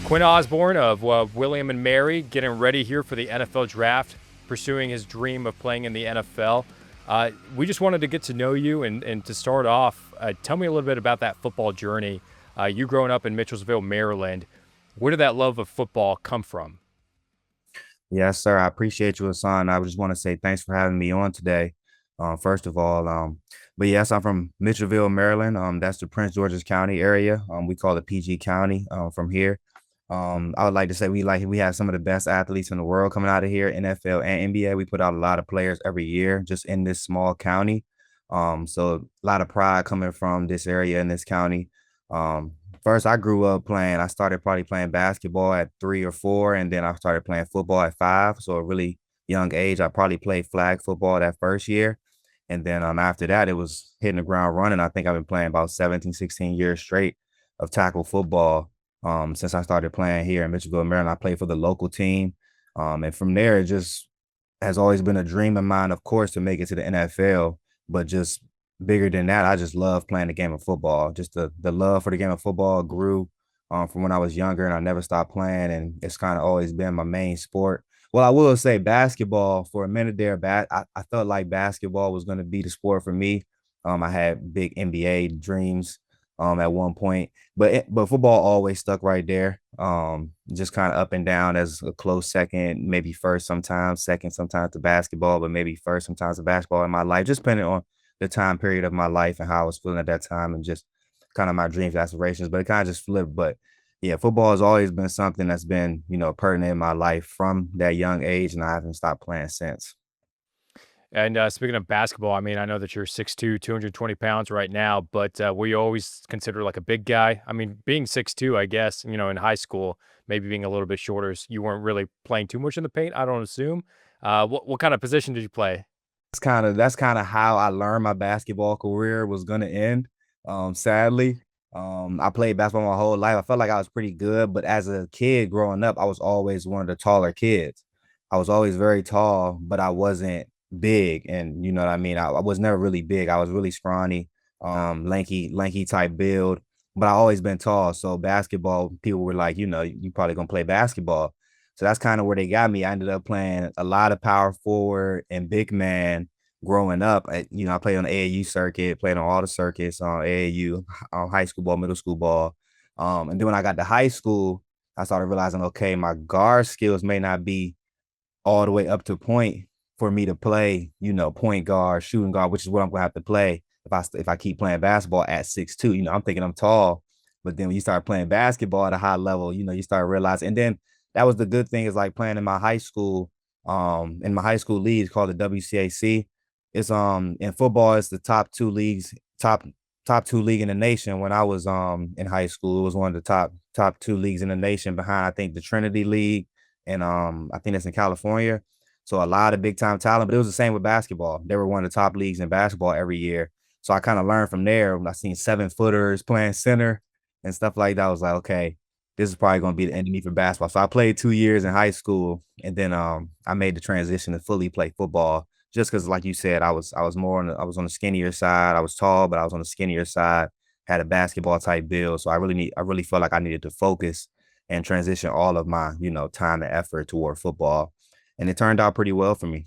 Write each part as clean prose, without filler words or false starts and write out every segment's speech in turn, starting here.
Quinn Osborne of William and Mary getting ready here for the NFL draft, pursuing his dream of playing in the NFL. We just wanted to get to know you and to start off, tell me a little bit about that football journey. You growing up in Mitchellsville, Maryland. Where did that love of football come from? Yes, sir. I appreciate you, Hassan. I just want to say thanks for having me on today. First of all, but yes, I'm from Mitchellville, Maryland. That's the Prince George's County area. We call it PG County. From here. I would like to say we have some of the best athletes in the world coming out of here, NFL and NBA. We put out a lot of players every year just in this small county. So a lot of pride coming from this area in this county. Um, First, I grew up playing. I started probably playing basketball at 3 or 4, and then I started playing football at 5. So a really young age. I probably played flag football that first year, and then after that, it was hitting the ground running. I think I've been playing about 17, 16 years straight of tackle football since I started playing here in Mitchellville, Maryland. I played for the local team, and from there, it just has always been a dream of mine, of course, to make it to the NFL. But just bigger than that, I just love playing the game of football. Just the love for the game of football grew from when I was younger, and I never stopped playing. And it's kind of always been my main sport. Well, I will say basketball for a minute there. I felt like basketball was going to be the sport for me. I had big NBA dreams at one point, but football always stuck right there. Just kind of up and down as a close second, maybe first sometimes, second sometimes to basketball, but maybe first sometimes to basketball in my life, just depending on the time period of my life and how I was feeling at that time and just kind of my dreams, aspirations. But it kind of just flipped. But yeah, football has always been something that's been, pertinent in my life from that young age, and I haven't stopped playing since. And speaking of basketball, I mean, I know that you're 6'2", 220 pounds right now, but were you always considered like a big guy? I mean, being 6'2", I guess, in high school, maybe being a little bit shorter, you weren't really playing too much in the paint, I don't assume. What kind of position did you play? That's kind of how I learned my basketball career was gonna end. Sadly. I played basketball my whole life. I felt like I was pretty good, but as a kid growing up, I was always one of the taller kids. I was always very tall, but I wasn't big. And you know what I mean? I was never really big. I was really scrawny, lanky type build, but I always been tall. So basketball, people were like, you probably gonna play basketball. So that's kind of where they got me. I ended up playing a lot of power forward and big man growing up. I played on the AAU circuit, played on all the circuits on AAU, high school ball, middle school ball. And then when I got to high school, I started realizing, okay, my guard skills may not be all the way up to point for me to play, point guard, shooting guard, which is what I'm gonna have to play if I keep playing basketball at 6'2". I'm thinking I'm tall, but then when you start playing basketball at a high level, you start realizing. And then that was the good thing is like playing in my high school, in my high school league called the WCAC. It's in football, it's the top two league in the nation. When I was in high school, it was one of the top two leagues in the nation behind I think the Trinity League and I think that's in California. So a lot of big time talent, but it was the same with basketball. They were one of the top leagues in basketball every year. So I kind of learned from there. When I seen 7-footers playing center and stuff like that, I was like, okay, this is probably going to be the end of me for basketball. So I played 2 years in high school, and then I made the transition to fully play football. Just because, like you said, I was on the skinnier side. I was tall, but I was on the skinnier side. Had a basketball type build, so I really felt like I needed to focus and transition all of my time and effort toward football, and it turned out pretty well for me.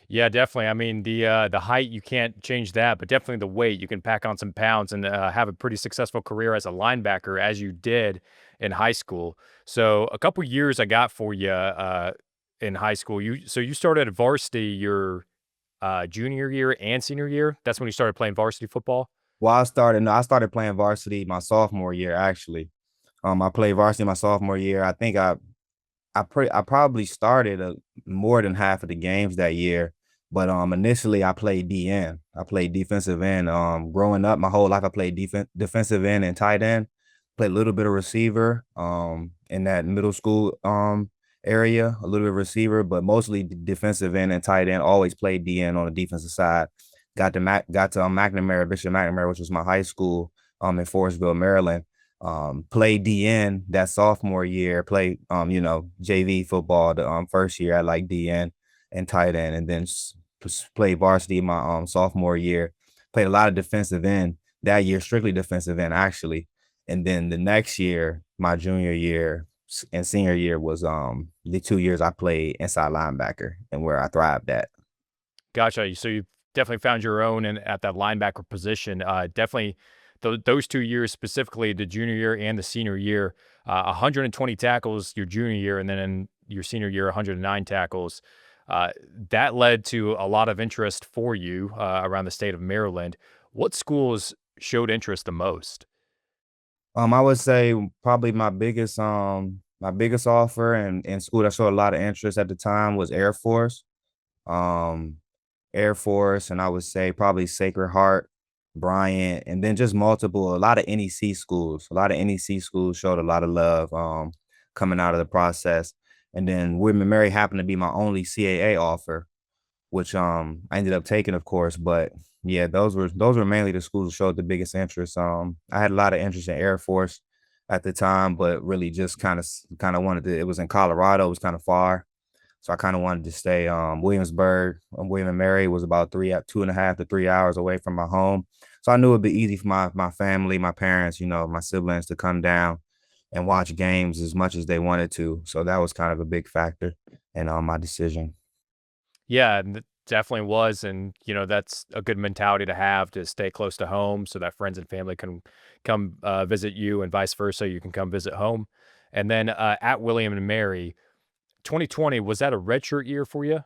Yeah, definitely. I mean, the height you can't change that, but definitely the weight you can pack on some pounds and have a pretty successful career as a linebacker as you did in high school. So a couple years I got for you in high school. You started at varsity your junior year and senior year. That's when you started playing varsity football. Well, no, I started playing varsity my sophomore year actually. I played varsity my sophomore year. I think I probably started more than half of the games that year, but initially I played DN. I played defensive end. Growing up, my whole life I played defensive end and tight end. Played a little bit of receiver in that middle school area, a little bit of receiver, but mostly defensive end and tight end. Always played DN on the defensive side. Got to McNamara, Bishop McNamara, which was my high school in Forestville, Maryland. Played DN that sophomore year, played JV football the first year at like DN and tight end, and then played varsity my sophomore year. Played a lot of defensive end that year, strictly defensive end actually. And then the next year, my junior year and senior year was the 2 years I played inside linebacker and where I thrived at. Gotcha. So you definitely found your own in at that linebacker position. Definitely those 2 years specifically, the junior year and the senior year, 120 tackles your junior year, and then in your senior year, 109 tackles. That led to a lot of interest for you around the state of Maryland. What schools showed interest the most? I would say probably my biggest offer and school that showed a lot of interest at the time was Air Force. Um, Air Force, and I would say probably Sacred Heart, Bryant, and then just multiple, a lot of NEC schools. A lot of NEC schools showed a lot of love coming out of the process. And then William and Mary happened to be my only CAA offer, which I ended up taking, of course. But yeah, those were mainly the schools that showed the biggest interest. I had a lot of interest in Air Force at the time, but really just kind of wanted to. It was in Colorado, it was kind of far, so I kind of wanted to stay. Williamsburg, William and Mary was about 2.5 to 3 hours away from my home, so I knew it'd be easy for my family, my parents, my siblings to come down and watch games as much as they wanted to. So that was kind of a big factor in my decision. Yeah, and it definitely was, and that's a good mentality to have to stay close to home, so that friends and family can come visit you, and vice versa. You can come visit home, and then at William and Mary, 2020 was that a redshirt year for you?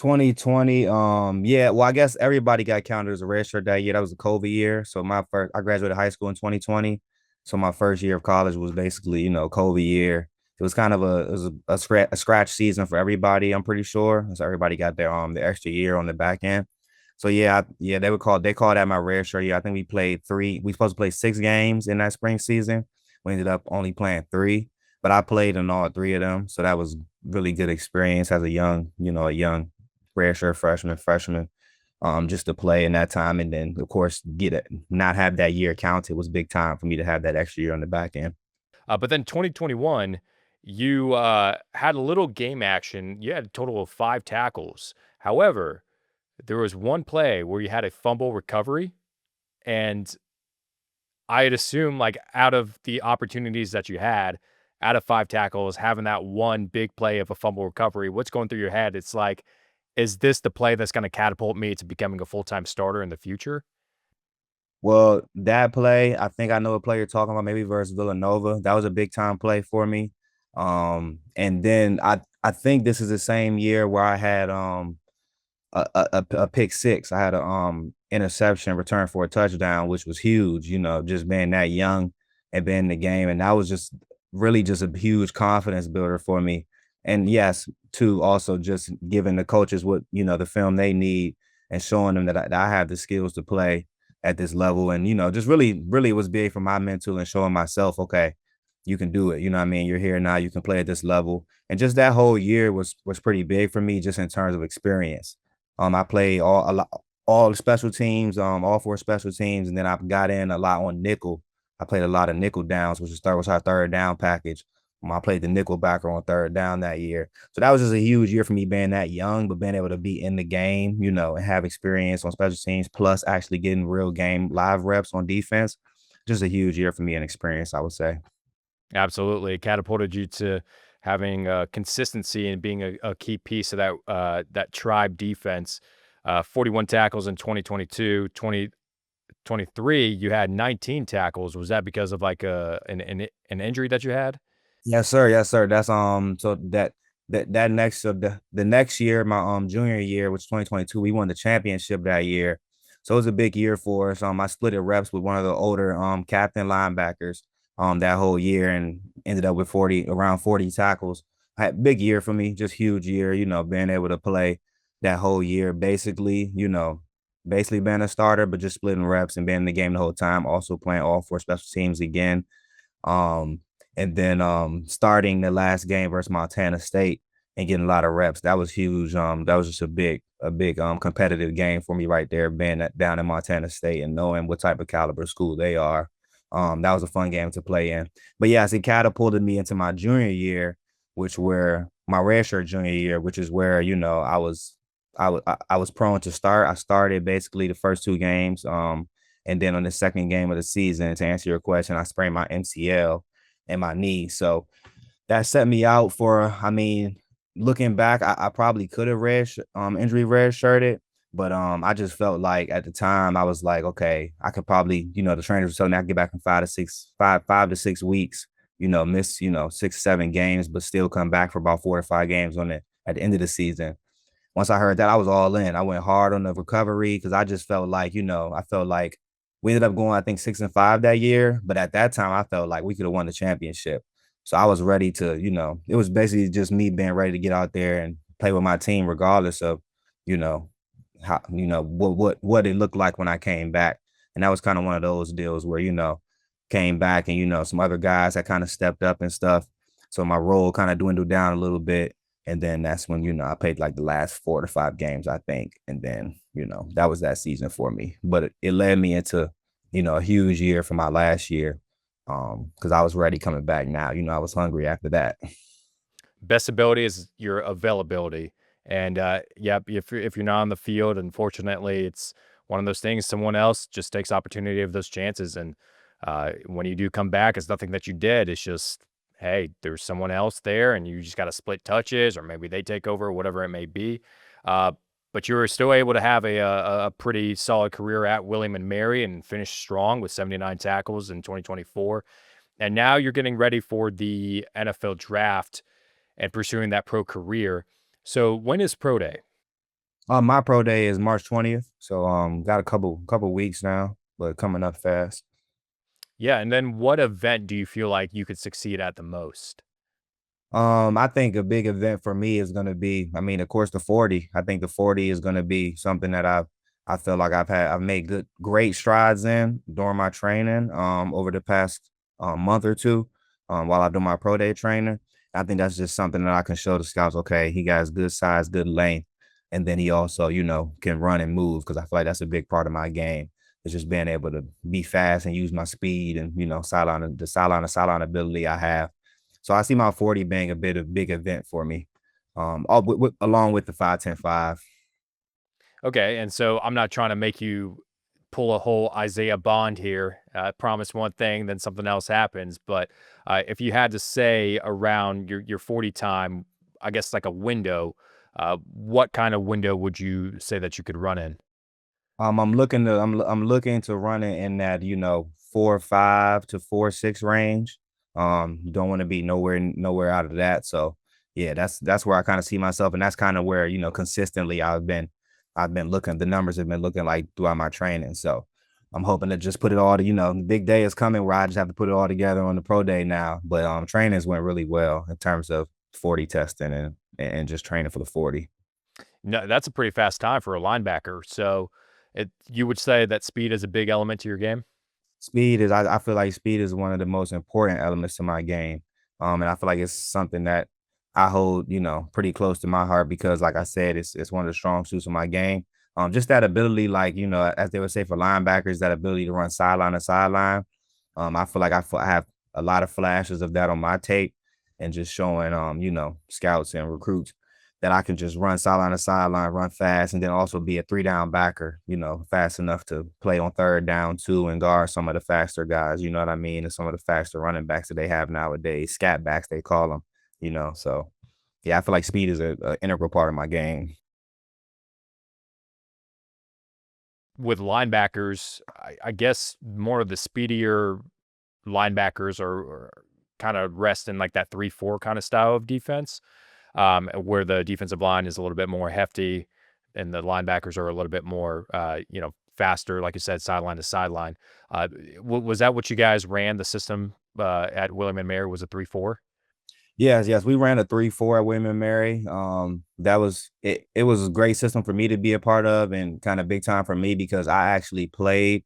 2020, yeah, well, I guess everybody got counted as a redshirt that year. That was a COVID year. So I graduated high school in 2020. So my first year of college was basically, COVID year. It was kind of a scratch season for everybody, I'm pretty sure. So everybody got the extra year on the back end. So yeah, yeah, they called that my redshirt year. I think we supposed to play 6 games in that spring season. We ended up only playing three, but I played in all three of them. So that was really good experience as a young redshirt freshman, just to play in that time, and then of course get it, not have that year counted was big time for me to have that extra year on the back end. But then 2021, you had a little game action. You had a total of 5 tackles. However, there was one play where you had a fumble recovery, and I'd assume, like, out of the opportunities that you had, out of 5 tackles, having that one big play of a fumble recovery, what's going through your head? It's like, "Is this the play that's gonna catapult me to becoming a full-time starter in the future?" Well, that play, I think I know a player you're talking about, maybe versus Villanova. That was a big time play for me. And then I think this is the same year where I had a pick six. I had a interception return for a touchdown, which was huge, just being that young and being in the game. And that was just really just a huge confidence builder for me. And yes, too, also just giving the coaches what, the film they need and showing them that I have the skills to play at this level. And, just really, really was big for my mental and showing myself, okay, you can do it. You know what I mean? You're here now, you can play at this level. And just that whole year was pretty big for me just in terms of experience. I played all the special teams, all 4 special teams, and then I got in a lot on nickel. I played a lot of nickel downs, was our third down package. I played the nickel backer on third down that year. So that was just a huge year for me being that young, but being able to be in the game, and have experience on special teams, plus actually getting real game live reps on defense. Just a huge year for me and experience, I would say. Absolutely. It catapulted you to having consistency and being a key piece of that tribe defense. 41 tackles in 2022, 2023. You had 19 tackles. Was that because of like an injury that you had? Yes, sir. Yes, sir. That's so that next so the next year, my junior year, which 2022, we won the championship that year. So it was a big year for us. I split it reps with one of the older captain linebackers that whole year and ended up with around 40 tackles. I had big year for me, just huge year, being able to play that whole year, basically being a starter, but just splitting reps and being in the game the whole time, also playing all 4 special teams again. Um, and then starting the last game versus Montana State and getting a lot of reps. That was huge. That was just a big competitive game for me right there, being down in Montana State and knowing what type of caliber school they are. That was a fun game to play in. But yes, it catapulted me into my junior year, which were my redshirt junior year, which is where I was prone to start. I started basically the first 2 games. And then on the second game of the season, to answer your question, I sprained my MCL and my knee. So that set me out for, I mean, looking back, I probably could have injury red shirted, but I just felt like at the time I was like, okay, I could probably, the trainers were telling me I could get back in 5 to 6 weeks, miss, 6, 7 games, but still come back for about 4 to 5 games at the end of the season. Once I heard that, I was all in. I went hard on the recovery because I just felt like, I felt like we ended up going, I think, 6-5 that year. But at that time, I felt like we could have won the championship. So I was ready to, it was basically just me being ready to get out there and play with my team, regardless of, you know, how, what it looked like when I came back. And that was kind of one of those deals where, came back and, some other guys that kind of stepped up and stuff. So my role kind of dwindled down a little bit. And then that's when, I played like the last 4 to 5 games, I think. And then, that was that season for me. But it led me into, a huge year for my last year. Because I was ready coming back now. I was hungry after that. Best ability is your availability. And yeah, if you're not on the field, unfortunately, it's one of those things. Someone else just takes opportunity of those chances. And when you do come back, it's nothing that you did. It's just, hey, there's someone else there, and you just got to split touches, or maybe they take over, whatever it may be. Uh, but you were still able to have a pretty solid career at William and Mary and finish strong with 79 tackles in 2024. And now you're getting ready for the NFL draft and pursuing that pro career. So when is pro day? My pro day is March 20th. So got a couple weeks now, but coming up fast. Yeah, and then what event do you feel like you could succeed at the most? I think a big event for me is gonna be, I mean, of course, the 40. I think the 40 is gonna be something that I feel like I've made great strides in during my training over the past month or two while I do my pro day training. I think that's just something that I can show the scouts, okay, he got good size, good length, and then he also, can run and move because I feel like that's a big part of my game. It's just being able to be fast and use my speed and sideline ability I have. So I see my 40 being a big event for me. Along with the 5-10-5. Okay, and so I'm not trying to make you pull a whole Isaiah Bond here. Promise one thing, then something else happens. But if you had to say around your 40 time, I guess like a window, what kind of window would you say that you could run in? I'm looking to run it in that, 4.5 to 4.6 range. Don't want to be nowhere out of that. So yeah, that's where I kind of see myself. And that's kind of where, consistently I've been looking, the numbers have been looking like throughout my training. So I'm hoping to just put it all to, the big day is coming where I just have to put it all together on the pro day now. But trainings went really well in terms of 40 testing and just training for the 40. No, that's a pretty fast time for a linebacker. So you would say that speed is a big element to your game? I feel like speed is one of the most important elements to my game. And I feel like it's something that I hold, pretty close to my heart because like I said, it's one of the strong suits of my game. Just that ability, like, as they would say for linebackers, that ability to run sideline to sideline. I feel like I have a lot of flashes of that on my tape and just showing scouts and recruits that I can just run sideline to sideline, run fast, and then also be a 3 down backer, fast enough to play on 3rd down too and guard some of the faster guys, you know what I mean? And some of the faster running backs that they have nowadays, scat backs, they call them, So yeah, I feel like speed is a integral part of my game. With linebackers, I guess more of the speedier linebackers are kind of rest in like that 3-4 kind of style of defense, where the defensive line is a little bit more hefty and the linebackers are a little bit more, faster, like you said, sideline to sideline. Was that what you guys ran the system at William and Mary? Was it 3-4? Yes, yes, we ran a 3-4 at William and Mary. That was it. It was a great system for me to be a part of, and kind of big time for me because I actually played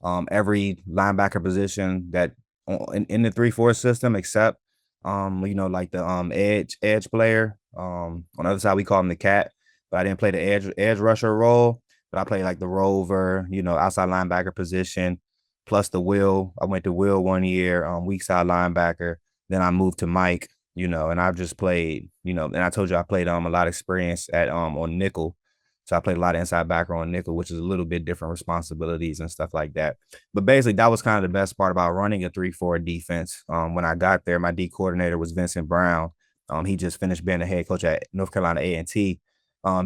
every linebacker position that in the 3-4 system except like the edge player. On the other side we call him the cat, but I didn't play the edge rusher role, but I played like the rover, outside linebacker position, plus the will. I went to will one year, weak side linebacker. Then I moved to Mike, and I've just played, and I told you I played a lot of experience at on nickel. So I played a lot of inside backer on nickel, which is a little bit different responsibilities and stuff like that. But basically, that was kind of the best part about running a 3-4 defense. When I got there, my D coordinator was Vincent Brown. He just finished being the head coach at North Carolina A&T.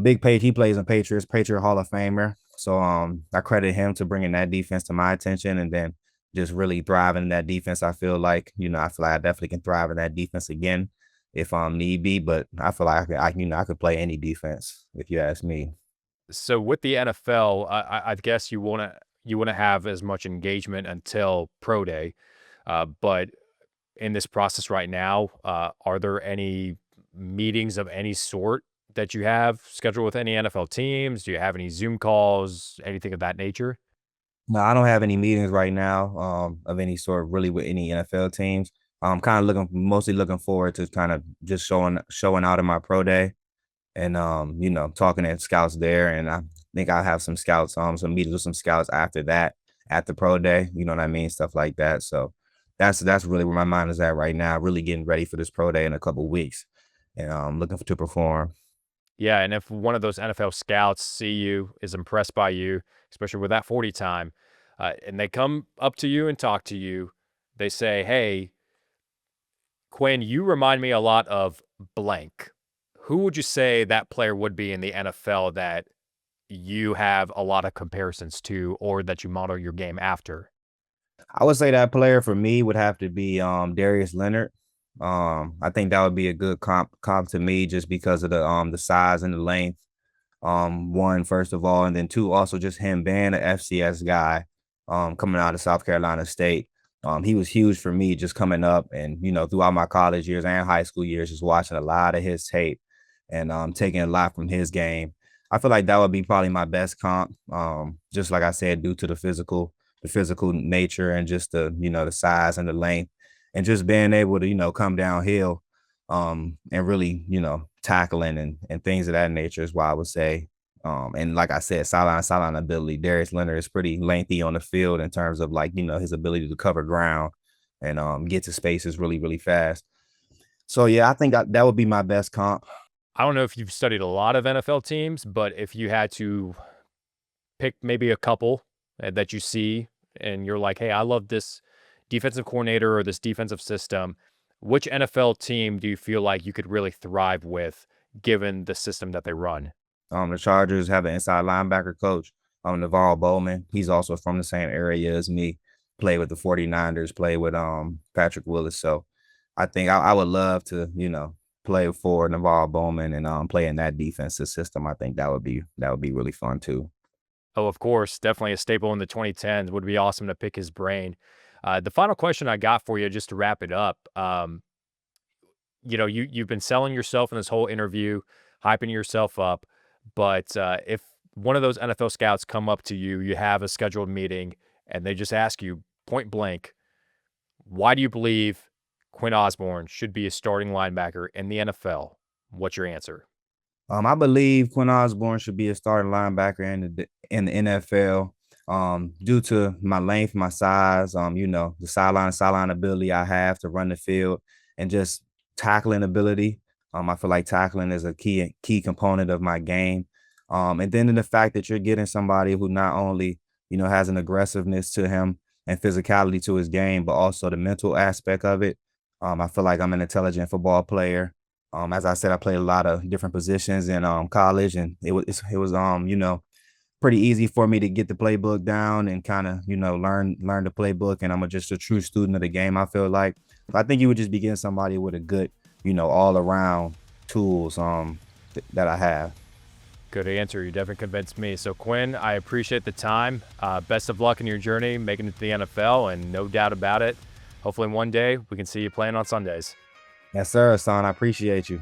Big Page, he plays in Patriots, Patriot Hall of Famer. So I credit him to bringing that defense to my attention, and then just really thriving in that defense. I feel like, I feel like I definitely can thrive in that defense again if need be. But I feel like I could play any defense if you ask me. So with the NFL, I guess you wanna have as much engagement until pro day, but in this process right now, are there any meetings of any sort that you have scheduled with any NFL teams? Do you have any Zoom calls, anything of that nature? No, I don't have any meetings right now of any sort really with any NFL teams. I'm kind of mostly looking forward to kind of just showing out in my pro day and talking to scouts there. And I think I'll have some scouts, some meetings with some scouts after that, at the pro day, you know what I mean? Stuff like that. So that's really where my mind is at right now, really getting ready for this pro day in a couple of weeks and looking to perform. Yeah, and if one of those NFL scouts see you, is impressed by you, especially with that 40 time, and they come up to you and talk to you, they say, "Hey, Quinn, you remind me a lot of blank." Who would you say that player would be in the NFL that you have a lot of comparisons to or that you model your game after? I would say that player for me would have to be Darius Leonard. I think that would be a good comp to me just because of the size and the length. One, first of all, and then two, also just him being an FCS guy, coming out of South Carolina State. He was huge for me just coming up and, throughout my college years and high school years, just watching a lot of his tape and taking a lot from his game. I feel like that would be probably my best comp. Just like I said, due to the physical nature and just the size and the length and just being able to, come downhill and really, tackling and things of that nature is why I would say. And like I said, sideline ability. Darius Leonard is pretty lengthy on the field in terms of like, his ability to cover ground and get to spaces really, really fast. So yeah, I think that would be my best comp. I don't know if you've studied a lot of NFL teams, but if you had to pick maybe a couple that you see and you're like, "Hey, I love this defensive coordinator or this defensive system," which NFL team do you feel like you could really thrive with given the system that they run? The Chargers have an inside linebacker coach, Navarro Bowman. He's also from the same area as me. Played with the 49ers, played with Patrick Willis. So I think I would love to, play for Navarro Bowman and play in that defensive system. I think that would be really fun too. Oh, of course, definitely a staple in the 2010s. Would be awesome to pick his brain. The final question I got for you, just to wrap it up, you've been selling yourself in this whole interview, hyping yourself up, but if one of those NFL scouts come up to you, you have a scheduled meeting, and they just ask you point blank, why do you believe Quinn Osborne should be a starting linebacker in the NFL? What's your answer? I believe Quinn Osborne should be a starting linebacker in the NFL. Due to my length, my size, the sideline ability I have to run the field, and just tackling ability. I feel like tackling is a key component of my game. And then in the fact that you're getting somebody who not only has an aggressiveness to him and physicality to his game, but also the mental aspect of it. I feel like I'm an intelligent football player. As I said, I played a lot of different positions in college, and it was pretty easy for me to get the playbook down and kind of learn the playbook. And just a true student of the game. I feel like I think you would just be getting somebody with a good all around tools that I have. Good answer. You definitely convinced me. So, Quinn, I appreciate the time. Best of luck in your journey, making it to the NFL, and no doubt about it. Hopefully, one day we can see you playing on Sundays. Yes, sir, son. I appreciate you.